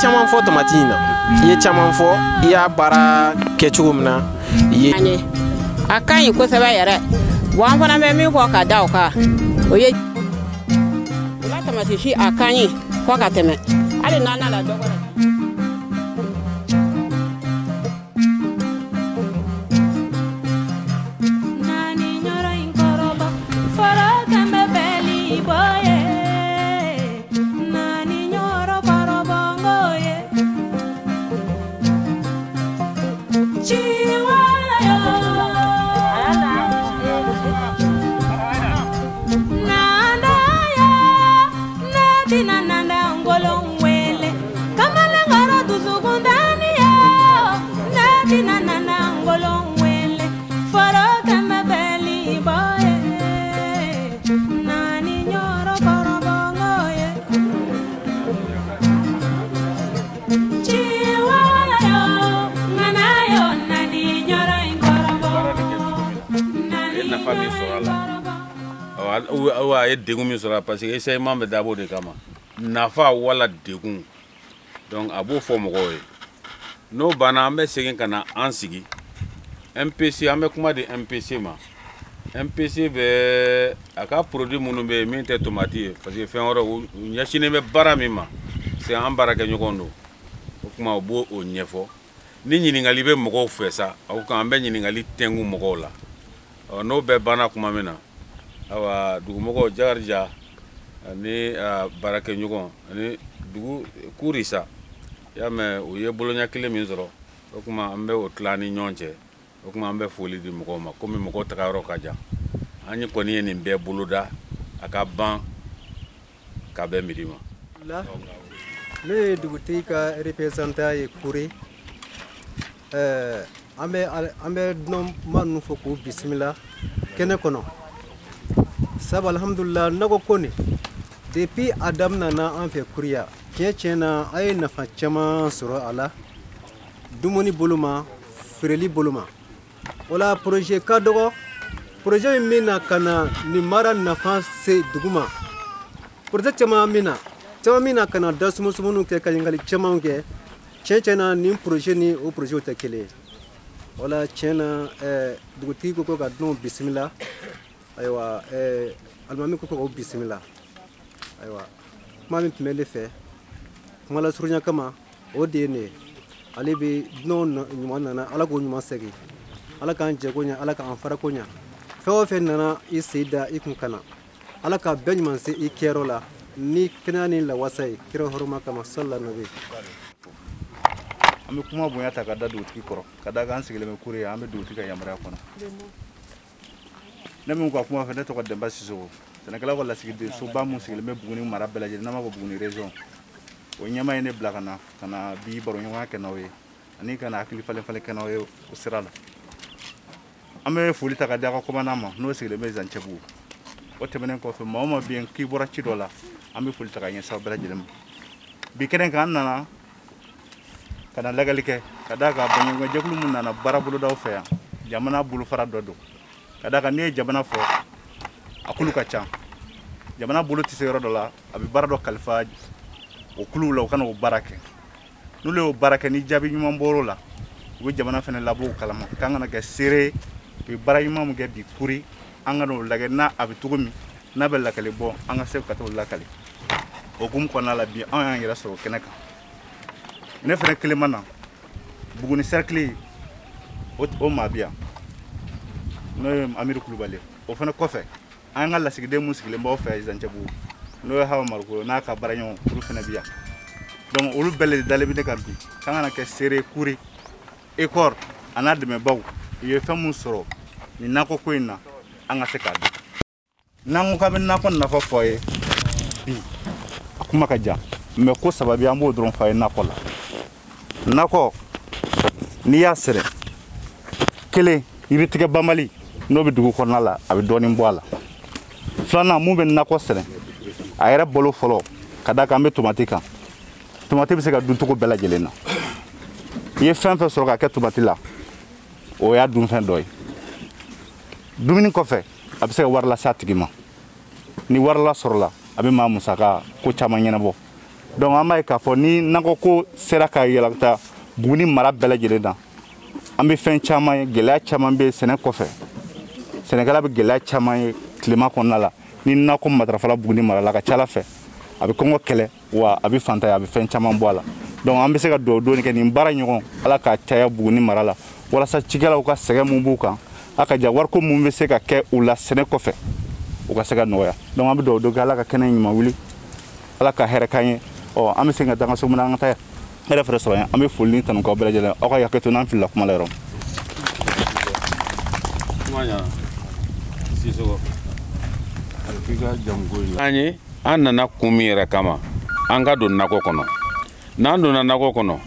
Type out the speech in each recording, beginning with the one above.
Chaman fo tomatina ye chaman fo ya bara kechumna ye akan ko saba yara wan fana me mi ko ka daw ka o ye la tomati shi akan ko ka teme ali nana la dogo wa ye degun min sɔrɔ parce que essayement bɛ dabɔ de kama nafa wala degun donc a b'o fɔ mɔgɔw ye n'o banna an bɛ segin ka na an sigi MPC an bɛ kuma di MPC ma MPC bɛ a ka produit minnu bɛ yen min tɛ tomati ye parce que fɛn wɛrɛ u ɲɛsinnen bɛ baara min ma c'est an baarakɛɲɔgɔn don o kuma u b'o o ɲɛfɔ ni ɲininkali bɛ mɔgɔw fɛ sa aw kan an bɛ ɲininkali tɛngu mɔgɔw la n'o bɛɛ banna kuma min na awa dugumɔgɔw Jakarija ani baarakɛɲɔgɔn ani dugu Kurisa y'a mɛn u ye boloɲɛ kelen min sɔrɔ o kuma an bɛ o tila ni ɲɔgɔn cɛ o kuma an bɛ foli di mɔgɔw ma komi mɔgɔw tagayɔrɔ ka jan an ye kɔni ye nin bɛɛ boloda a ka ban ka bɛn midi ma. Ne ye dugutigi ka représentant ye Kure an bɛ dunanma ninnu fɔ k'u bisimila kɛnɛ kɔnɔ sabu alhamdulillah nɔgɔ ko nin depuis a daminɛna an fɛ Kuriya tiɲɛ tiɲɛna a ye nafa caman sɔrɔ a la dumuni bolo ma feereli bolo ma o la projet ka dɔgɔ projet min bɛna ka na nin mara nafa se dugu ma projet caman min na ka na da sumusumunu kɛ ka ɲininkali caman kɛ tiɲɛ tiɲɛna nin projet ni o projet tɛ kelen ye o la tiɲɛna dugutigi ko ka dunanw bisimila ayiwa alimami ko k'o bisimila ayiwa kuma min tun bɛ ne fɛ kuma la surunya kama o de ye ne ye ale bɛ dunanw ɲuman nana ala k'o ɲuman segin ala k'an jɛko ɲɛ ala k'an farako ɲɛ fɛn o fɛn nana i sen da i kun kana ala ka bɛɛ ɲuman se i kɛyɔrɔ la ni kɛnɛya ni lawasa ye kira hɔrɔma kama sallallahu alaihi an bɛ kuma bonya ta ka da dugutigi kɔrɔ ka da kan sigilen bɛ Kure an bɛ dugutigi ka yamaruya kɔnɔ ne min ka kuma fɛ ne tɔgɔ Demba Sisoko sɛnɛkɛlaw ka lasigiden soba mun sigilen bɛ Buguni mara bɛɛ lajɛlen n'an b'a fɔ Buguni région o ɲɛmaa ye ne bila ka na bi baroɲɔgɔnya kɛ n'aw ye ani ka na hakili falen kɛ n'aw ye o sira la an bɛ foli ta ka di aw ka commandant ma n'o sigilen bɛ Zancɛbugu o tɛmɛnen kɔfɛ maa o maa bɛ yen k'i bɔra ci dɔ la an bɛ foli ta ka ɲɛsin aw bɛɛ lajɛlen ma bi kɛnɛ kan an nana ka na lagɛli kɛ ka da kan baɲumankɛ jɛkulu mun nana baara bolodaw fɛ yan jamana bolofara dɔ don ka da kan n'i ye jamana fɔ a kulu ka ca jamana bolo tɛ se yɔrɔ dɔ la a bɛ baara dɔ kalifa o kuluw la u kana o baara kɛ n'olu y'o baara kɛ ni jaabi ɲuman bɔr'o la u bɛ jamana fana labɔ o kalama k'an kana kɛ seere u ye baara ɲuman min kɛ bi Kuri an ka n'o lajɛ n'a a bɛ cogo min n'a bɛ lakale bɔ an ka se ka t'o lakale o hukumu kɔnɔna la bi anw y'an yɛrɛ sɔrɔ kɛnɛ kan ne fana kelen ma na Buguni cercle o maa bɛ yan n'o ye Amiru Kulubali o fana kɔfɛ an ka lasigiden mun sigilen b'aw fɛ Zancɛbugu n'o ye Hawa Mariko n'a ka baaraɲɔgɔn olu fana bɛ yan donc olu bɛɛ le dalen bɛ ne kan bi k'an kana kɛ seere Kuri ECOR a n'a dɛmɛbaw u ye fɛn mun sɔrɔ nin nakɔ ko in na an ka se k'a dɔn n'an ko k'an bɛ nakɔ nafa fɔ a ye bi a kuma ka jan mais ko sababu an b'o dɔrɔn fɔ a ye nakɔ la nakɔ n'i y'a sɛnɛ kelen yiritigɛ banbali n'o bɛ dugu kɔnɔna la a bɛ dɔɔnin bɔ a la filanan mun bɛ nakɔ sɛnɛ a yɛrɛ balo fɔlɔ ka da kan an bɛ tomati kan tomati bɛ se ka dun cogo bɛɛ lajɛlen na i ye fɛn fɛn sɔrɔ ka kɛ tomati la o y'a dunfɛn dɔ ye dumuni kɔfɛ a bɛ se ka wari lase a tigi ma ni wari la sɔrɔla a bɛ maa musaka ko caman ɲɛnabɔ donc an b'a ye k'a fɔ ni nakɔ ko sera ka yɛlɛta Buguni mara bɛɛ lajɛlen na an bɛ fɛn caman ye gɛlɛya caman bɛ sɛnɛ kɔfɛ sɛnɛkɛla bɛ gɛlɛya caman ye tilema kɔnɔna la ni nakɔ matarafala Buguni mara la ka ca Ala fɛ a bɛ kɔngɔ kɛlɛ wa a bɛ fantanya a bɛ fɛn caman bɔ a la donc an bɛ se ka dugawu doni kɛ nin baara ɲɔgɔn Ala ka caya Buguni mara la walasa cikɛlaw ka sɛgɛn mun b'u kan a ka ja wariko mun bɛ se ka kɛ u la sɛnɛ kɔfɛ u ka se ka nɔgɔya donc an bɛ dugawu don kɛ Ala ka kɛnɛ ɲuman wuli Ala ka hɛrɛ k'an ye an bɛ se ka taa an ka so mun an ka taa hɛrɛ fɛrɛ sɔrɔ yan an bɛ foli ni tanukaw bɛɛ lajɛlen aw ka yakɛ to n'an filila kuma la yɔrɔ an nana kun min yɛrɛ kama an ka don nakɔ kɔnɔ n'an donna nakɔ kɔnɔ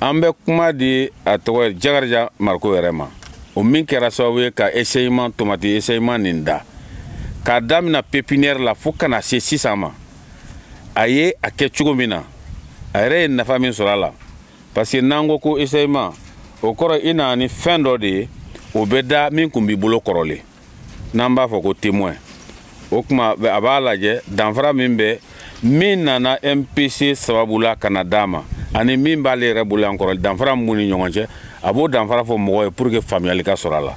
an bɛ kuma di a tɔgɔ ye Jakarija Mariko yɛrɛ ma o min kɛra sababu ye ka essayement tomati essayement nin da k'a daminɛ pépinière la fo kana se sisan ma a ye a kɛ cogo min na a yɛrɛ ye nafa min sɔrɔ a la parce que n'an ko ko essayement o kɔrɔ i na ni fɛn dɔ de ye o bɛ da min kun b'i bolo kɔrɔlen n'an b'a fɔ ko témoin o kuma a b'a lajɛ danfara min bɛ min nana MPC sababu la ka na d'a ma ani min b'ale yɛrɛ bolo yan kɔrɔ danfara mun ni ɲɔgɔn cɛ a b'o danfara fɔ mɔgɔ ye pour que faamuyali ka sɔrɔ a la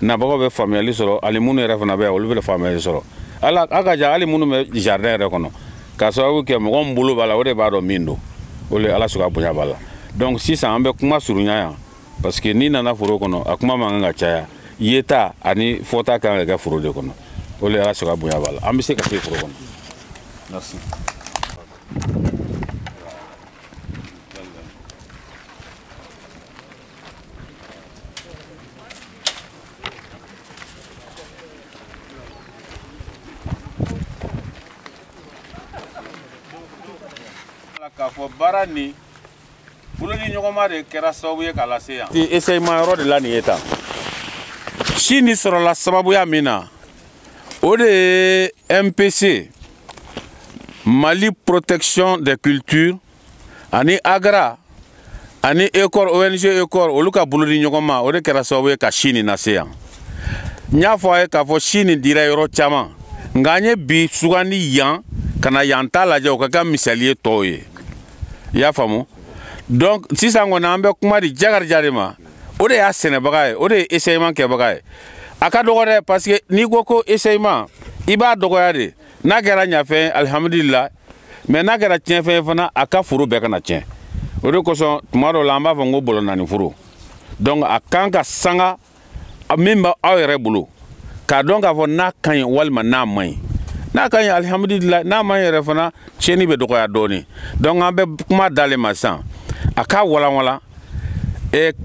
nabagaw bɛ faamuyali sɔrɔ ani minnu yɛrɛ fana bɛ yan olu bɛ faamuyali sɔrɔ ala a ka ja hali minnu bɛ jardin yɛrɛ kɔnɔ ka sababu kɛ mɔgɔ min bolo b'a la o de b'a dɔn min don o de Ala sɔnna bonya b'a la donc sisan an bɛ kuma surunya yan parce que n'i nana foro kɔnɔ a kuma man kan ka caya yeta ani fɔta kan ka kɛ foro de kɔnɔ o de Ala sɔnna bonya b'a la an bɛ se ka se foro kɔnɔ merci. K'a fɔ baara nin bolo ni ɲɔgɔnma de kɛra sababu ye k'a lase yan essayement yɔrɔ de la nin ye tan si nin sɔrɔla sababuya min na o de ye MPC Mali Protection des Cultures ani Agra ani ECOR ONG ECOR olu ka bolo ni ɲɔgɔnma o de kɛra sababu ye ka si nin lase yan n y'a fɔ a ye k'a fɔ si nin dira yɔrɔ caman nka an ye bi sugandi yan ka na yan ta lajɛ o ka kɛ misali ye tɔw ye i y'a faamu donc sisan kɔni an bɛ kuma di Jakarija de ma o de y'a sɛnɛbaga ye o de ye essayement kɛbaga ye a ka dɔgɔ dɛ parce que n'i ko ko essayement i b'a dɔgɔya de n'a kɛra ɲafɛn alhamdulillah mais n'a kɛra tiɲɛfɛn ye fana a ka foro bɛɛ kana tiɲɛ o de kosɔn tuma dɔw la an b'a fɔ ko bolonani foro donc a kan ka sanga min bɛ aw yɛrɛ bolo k'a dɔn k'a fɔ n'a ka ɲi walima n'a man ɲi n'a ka ɲi alhamdulillah n'a man ɲi yɛrɛ fana tiɲɛni bɛ dɔgɔya dɔɔni donc an bɛ kuma d'ale ma sisan a k'a walanwalan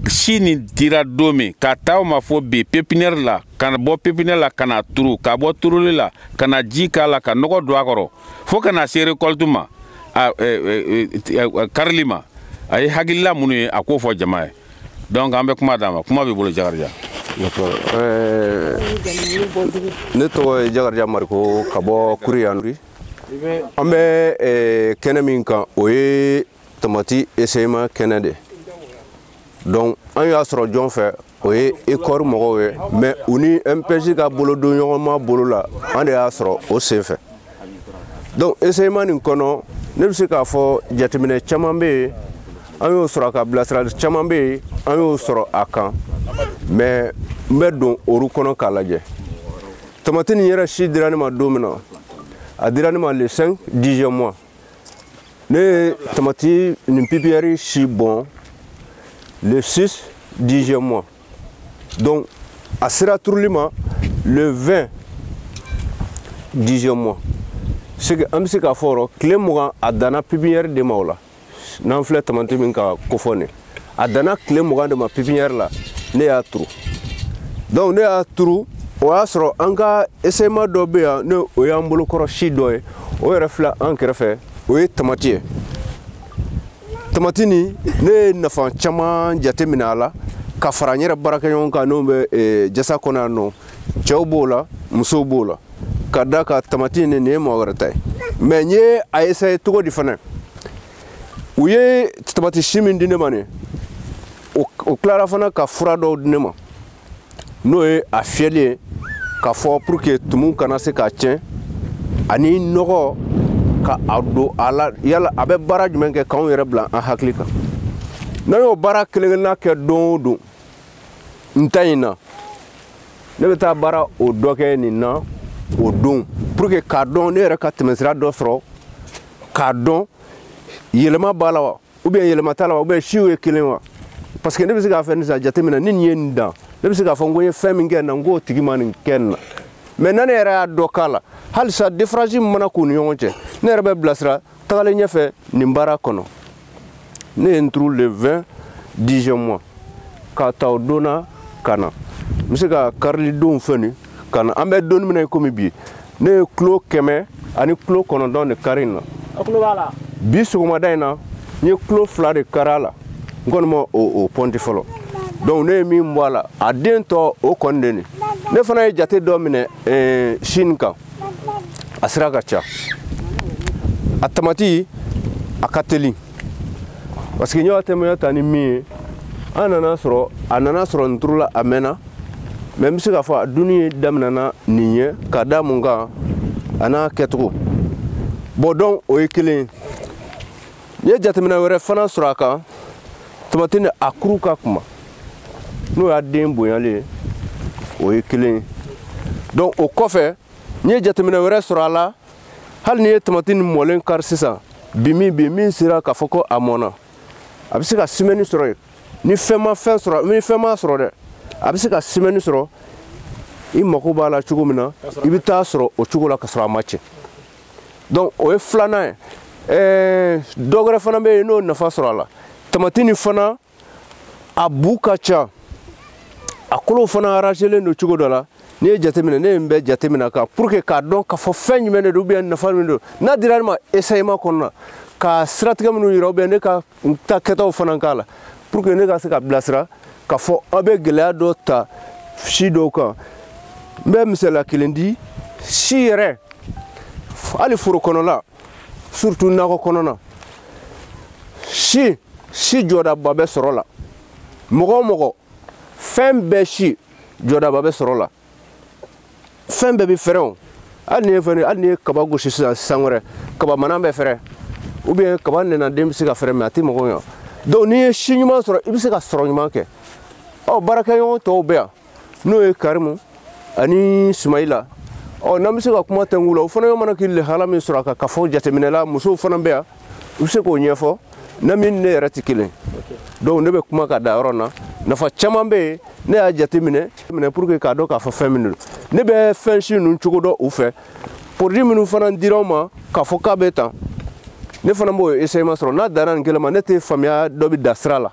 si nin dira don min k'a taa o ma fɔ bi pépinière la ka bɔ pépinière la ka na turu ka bɔ turuli la ka na ji k'a la ka nɔgɔ don a kɔrɔ fo ka na se récolte ma karili ma a ye hakilila minnu ye a k'o fɔ jama ye donc an bɛ kuma d'a ma kuma b'i bolo Jakarija. Ne tɔgɔ ye Jakarija Mariko ka bɔ Kuriyanuri an bɛ kɛnɛ min kan o ye tamati essayement kɛnɛ de donc an y'a sɔrɔ jɔn fɛ o ye ECOR mɔgɔw ye mais u ni MPC ka bolodon ɲɔgɔnma bolo la an de y'a sɔrɔ o sen fɛ donc essayement nin kɔnɔ ne bɛ se k'a fɔ jateminɛ caman bɛ yen an y'o sɔrɔ ka bilasirali caman bɛ yen an y'o sɔrɔ a kan mais n bɛ don olu kɔnɔ k'a lajɛ tamati nin yɛrɛ si dira ne ma don min na a dira ne ma le 5 10e mois ne ye tamati nin pipinière si bɔn le 6 10e mois donc a sera turuli ma le 20 10e mois an bɛ se k'a fɔ yɔrɔ tile 20 a danna pipinière de ma o la n'an filɛ tamati min ka kofɔ nin a danna tile 20 de ma pipinière la ne y'a turu donc ne y'a turu o y'a sɔrɔ an ka essayement dɔ bɛ yan ne o y'an bolokɔrɔ si dɔ ye o yɛrɛ filɛ an kɛrɛfɛ o ye tamati ye tamati nin ne ye nafa caman jate minɛ a la ka fara n yɛrɛ baarakɛɲɔgɔn kan n'o bɛ jasa kɔnɔ yan nɔ cɛw b'o la musow b'o la ka da ka tamati nin ye mɔgɔ wɛrɛ ta ye mais n ye a essayer cogo di fana u ye tamati si min di ne ma nin o tilara fana ka fura dɔw di ne ma n'o ye a fiyɛli ye k'a fɔ pour que tumu kana se k'a tiɲɛ ani nɔgɔ ka a don a la yala a bɛ baara jumɛn kɛ k'anw yɛrɛ bila an hakili kan n'an y'o baara kelen-kelenna kɛ don o don n ta in na ne bɛ taa baara o dɔ kɛ nin na o don pour que k'a dɔn ne yɛrɛ ka tɛmɛsira dɔ sɔrɔ k'a dɔn yɛlɛma b'a la wa ou bien yɛlɛma t'a la wa ou bien siw ye kelen wa parce que ne bɛ se k'a fɛ nin sa jateminɛ ni nin ye nin dan ne bɛ se k'a fɔ n ko n ye fɛn min kɛ nin na n k'o tigi ma nin kɛ nin na mais na ne yɛrɛ y'a dɔ k'a la halisa différence min mana k'u ni ɲɔgɔn cɛ ne yɛrɛ bɛ bilasira tagalen ɲɛfɛ nin baara kɔnɔ ne ye n turu le 20 10e mois k'a ta o don na ka na n bɛ se ka karilidenw fɛ nin ka na an bɛ donni min na komi bi ne ye kilo 100 ani kilo 9 de kari in na bi sɔgɔmada in na n ye kilo 2 de kari a la n kɔni ma o pɔnti fɔlɔ donc ne ye min bɔ a la a den tɔ o kɔni de nin ne fana ye jate dɔ minɛ Chine kan a sira ka ca a tamati a ka teli parce que n y'o tɛmɛya ta ni min ye a nana sɔrɔ n turula a mɛnna mais n bɛ se k'a fɔ a dunni daminɛna nin ye ka da mun kan a n'a kɛcogo bon donc o ye kelen ye n ye jateminɛ wɛrɛ fana sɔrɔ a kan tamati ni a kuru ka kuma n'o y'a den bonyalen o ye kelen ye donc o kɔfɛ n ye jateminɛ wɛrɛ sɔrɔ a la hali ni ye tamati ni mɔlen kari sisan bi min sera k'a fɔ ko a mɔna a bɛ se ka semaine sɔrɔ yen ni fɛn ma sɔrɔ dɛ a bɛ se ka semaine sɔrɔ i mako b'a la cogo min na i bɛ taa sɔrɔ o cogo la ka sɔrɔ a ma tiɲɛ donc o ye filanan ye dɔ wɛrɛ fana bɛ yen n'o nafa sɔrɔ a la tamati ni fana a bu ka ca a kolow fana arrangelen don cogo dɔ la n'i ye jateminɛ ne ye n bɛ jateminɛ kan pour que k'a dɔn k'a fɔ fɛn jumɛn de don ou bien nafa min don n'a dira ne ma essayement kɔnɔna ka siratigɛ minnu yira ou bien ne ka ta kɛtaw fana k'a la pour que ne ka se ka bilasira k'a fɔ aw bɛ gɛlɛya dɔ ta si dɔw kan n bɛ misaliya kelen di si yɛrɛ hali foro kɔnɔla surtout nakɔ kɔnɔna si jɔdaba bɛ sɔrɔ la mɔgɔ o mɔgɔ fɛn bɛɛ si jɔdaba bɛ sɔrɔ la fɛn bɛɛ bɛ fɛrɛ o hali ni ye kaba gosi sisan san wɛrɛ kaba mana bɛ fɛrɛ ou bien kaba nɛnaden bɛ se ka fɛrɛ mais a tɛ mɔgɔw ɲɛ donc n'i ye si ɲuman sɔrɔ i bɛ se ka sɔrɔ ɲuman kɛ baarakɛɲɔgɔn tɔw bɛ yan n'o ye Karimu ani Sumayila n'an bɛ se ka kuma tɛnku la o fana mana k'i lahala min sɔrɔ a kan k'a fɔ jateminɛla musow fana bɛ yan u bɛ se k'o ɲɛfɔ ne min ne yɛrɛ tɛ kelen donc ne bɛ kuma ka da yɔrɔ na nafa caman bɛ yen ne y'a jateminɛ pour que k'a dɔn k'a fɔ fɛn min don ne bɛ fɛn si ninnu cogo dɔn u fɛ produit minnu fana dir'aw ma k'a fɔ k'a bɛ tan ne fana b'o essayement sɔrɔ n'a danna nin kelen ma ne tɛ faamuya dɔ bɛ da sira la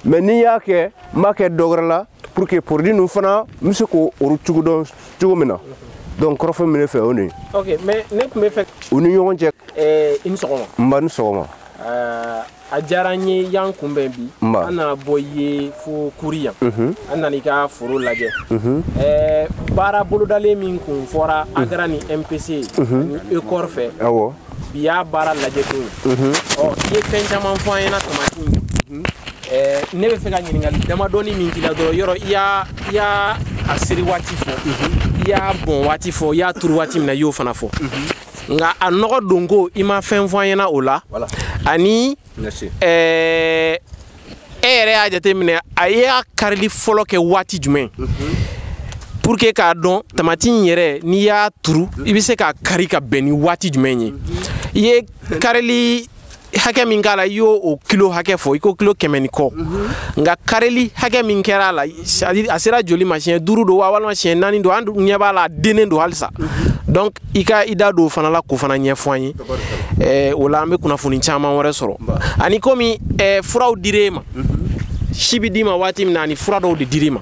mais n'i y'a kɛ n b'a kɛ dɔ wɛrɛ la pour que produit ninnu fana n bɛ se k'o cogo dɔn cogo min na donc kɔrɔfɔ min ne fɛ o de ye. ok mais ne tun bɛ fɛ. u ni ɲɔgɔn cɛ. i ni sɔgɔma. n ba ni sɔgɔma. a diyara n ye y'an kunbɛn bi an nana bɔ i ye fo kuri yan an nana i ka foro lajɛ baara bolodalen min kun fɔra agara ni MPC ni ECOR fɛ bi y'a baara lajɛ don i ye fɛn caman fɔ an ɲɛna tamati ne bɛ fɛ ka ɲininkali damadɔni min k'i la dɔrɔn yɔrɔ i y'a a seri waati fɔ i y'a bɔn waati fɔ i y'a turu waati min na i y'o fana fɔ nka a nɔgɔ don ko i ma fɛn fɔ an ɲɛna o la ani e yɛrɛ y'a jateminɛ a y'a karili fɔlɔ kɛ waati jumɛn pour que k'a dɔn tamati in yɛrɛ n'i y'a turu i bɛ se k'a kari ka bɛn ni waati jumɛn ye i ye karili hakɛ min k'a la i y'o kilo hakɛ fɔ i ko kilo 100 ni kɔ nka karili hakɛ min kɛra a la a sera joli ma siɲɛ 5 don wa walima siɲɛ 4 don an ɲɛ b'a la a dennen don halisa donc i ka i da don o fana la k'o fana ɲɛfɔ an ye o la an bɛ kunnafoni caman wɛrɛ sɔrɔ ani komi furaw dir'e ma si bɛ d'i ma waati min na ani fura dɔw de dir'i ma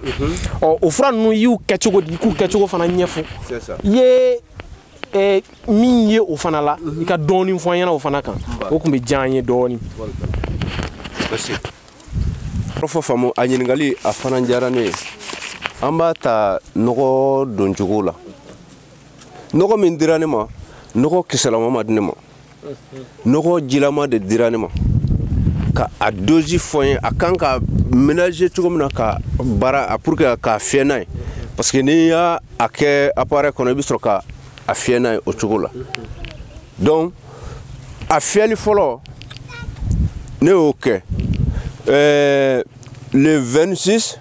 o fura ninnu i y'u kɛcogo di i k'u kɛcogo fana ɲɛfɔ i ye min ye o fana la i ka dɔɔni fɔ an ɲɛna o fana kan o tun bɛ diya an ye dɔɔni. kɔrɔfɔ faamu a ɲininkali a fana diyara ne ye an b'a ta nɔgɔ don cogo la nɔgɔ min dira ne ma nɔgɔ kisɛlama ma di ne ma nɔgɔ jilama de dira ne ma ka a dosi fɔ n ye a kan ka ménager cogo min na ka baara pour que k'a fiyɛ n'a ye parce que n'i y'a kɛ appareil kɔnɔ i bɛ sɔrɔ ka a fiyɛ n'a ye o cogo la donc a fiyɛli fɔlɔ ne y'o kɛ le 26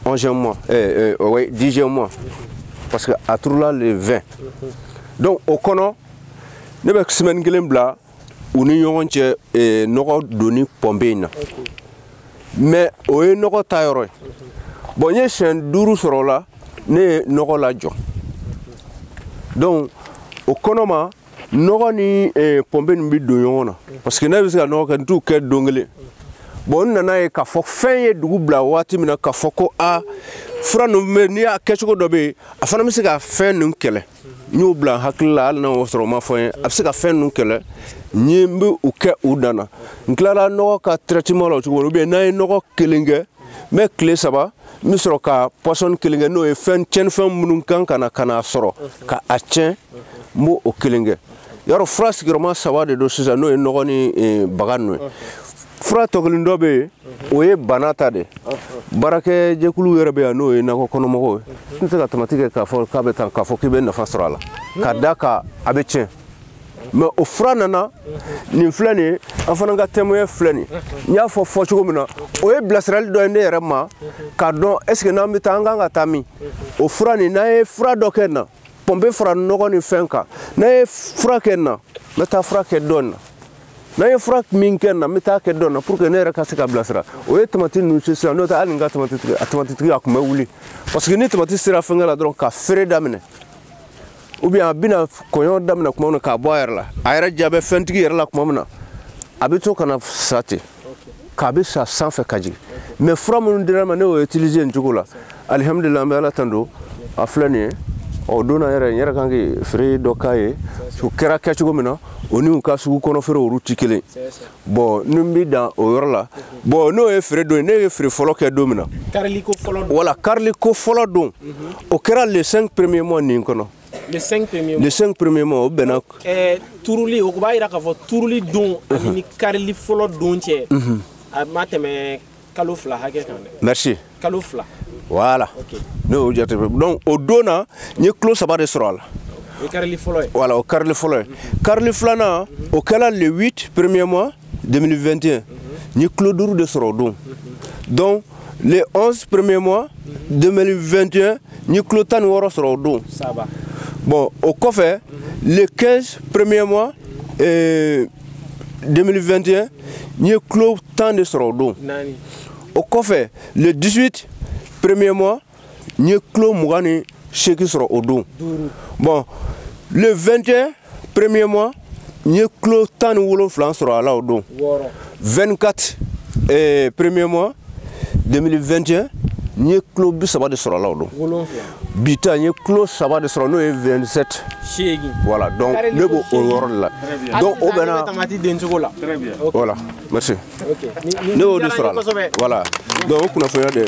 11e mois oui 10e mois parce que a turula le 20 donc o kɔnɔ ne bɛ semaine kelen bila u ni ɲɔgɔn cɛ nɔgɔ donni pɔnpe in na mais o ye nɔgɔ ta yɔrɔ ye bon n ye siɲɛ 5 sɔrɔ o la ne ye nɔgɔ lajɔ donc o kɔnɔ ma nɔgɔ ni pɔnpe nin bɛ don ɲɔgɔn na parce que ne bɛ se ka nɔgɔ kɛ n t'u kɛ don kelen bon n nana ye k'a fɔ fɛn ye dugu bila waati min na k'a fɔ ko fura ninnu n'i y'a kɛcogo dɔ bɛ yen a fana bɛ se ka fɛn ninnu kɛlɛ n y'o bila n hakili la hali n'a y'o sɔrɔ o ma fɔ n ye a bɛ se ka fɛn ninnu kɛlɛ n bɛ u kɛ u dan na n tilala nɔgɔ ka traitement la o cogo ou bien n'an ye nɔgɔ kelen kɛ n bɛ tile 3 n bɛ sɔrɔ ka pɔsɔni kelen kɛ n'o ye tiɲɛnifɛn minnu kan ka na sɔrɔ ka a tiɲɛ n b'o kelen kɛ yarɔ fura sigiyɔrɔma 3 de don sisan n'o ye nɔgɔ ni baga ninnu ye fura tɔ kelen dɔ bɛ yen o ye bana ta de baarakɛjɛkulu yɛrɛ bɛ yan n'o ye nakɔ kɔnɔmɔgɔw ye n tɛ se ka tamati kɛ k'a fɔ k'a bɛ tan k'a fɔ k'i bɛ nafa sɔrɔ a la ka da kan a bɛ tiɲɛ mais o fura nana nin filɛ nin ye an fana ka témoin filɛ nin n y'a fɔ cogo min na o ye bilasirali dɔ ye ne yɛrɛ ma k'a dɔn est ce que n'an bɛ taa an kan ka taa min o fura nin n'an ye fura dɔ kɛ na pɔnpe fara nɔgɔ ni fɛn kan n'an ye fura kɛ na n bɛ taa fura kɛ dɔn na n'an ye fura min kɛ na n bɛ taa kɛ dɔn na pour que ne yɛrɛ ka se ka bilasira o ye tamati ninnu sisan n'o tɛ hali n ka tamatitigi a tun bɛ wuli parce que ni tamati sera fɛnkɛ la dɔrɔn ka feere daminɛ ou bien a bɛna kɔɲɔ daminɛ tuma min na k'a bɔ a yɛrɛ la a yɛrɛ ja bɛ fɛntigi yɛrɛ la tuma min na a bɛ to ka na sa ten k'a bɛ sa sanfɛ ka jigin mais fura minnu dira ma ne y'o utiliser nin cogo la alihamudulila an bɛ ala tando a filɛ nin ye o donna yɛrɛ n yɛrɛ kan ka feere dɔ k'a ye o kɛra kɛcogo min na o ni u ka sugu kɔnɔ feere olu tɛ kelen bon ni n bɛ dan o yɔrɔ la bon n'o ye feere don ye ne ye feere fɔlɔ kɛ don min na voilà kariliko fɔlɔ don o kɛra le 5 premiers mois nin kɔnɔ les 5 premiers mois les 5 premiers mois o bɛnna turuli o b'a jira k'a fɔ turuli don ani ni karili fɔlɔ don cɛ a ma tɛmɛ kalo 2 hakɛ kan dɛ merci kalo 2 voilà ne y'o jate donc o don na n ye kilo 3 de sɔrɔ a la o karili fɔlɔ ye voilà o karili fɔlɔ ye karili filanan o kɛra le 8 premiers mois 2021 n ye kilo 5 de sɔrɔ o don donc les 11 premiers mois 2021 n ye kilo 16 sɔrɔ o don bon au kɔfɛ les 15 premiers mois 2021 n ye kilo 10 de sɔrɔ o don au kɔfɛ le 18 premiers mois n ye kilo 28 sɔrɔ o don bon le 21 premiers mois n ye kilo 17 sɔrɔ a la o don 24 premiers mois 2021 n ye kilo 30 de sɔrɔ a la o don bi ta n ye kilo 3 de sɔrɔ n'o ye 27 voilà donc ne b'o o yɔrɔ de la donc o bɛnna voilà merci ne y'o de sɔrɔ a la voilà donc o kunnafoniya de ye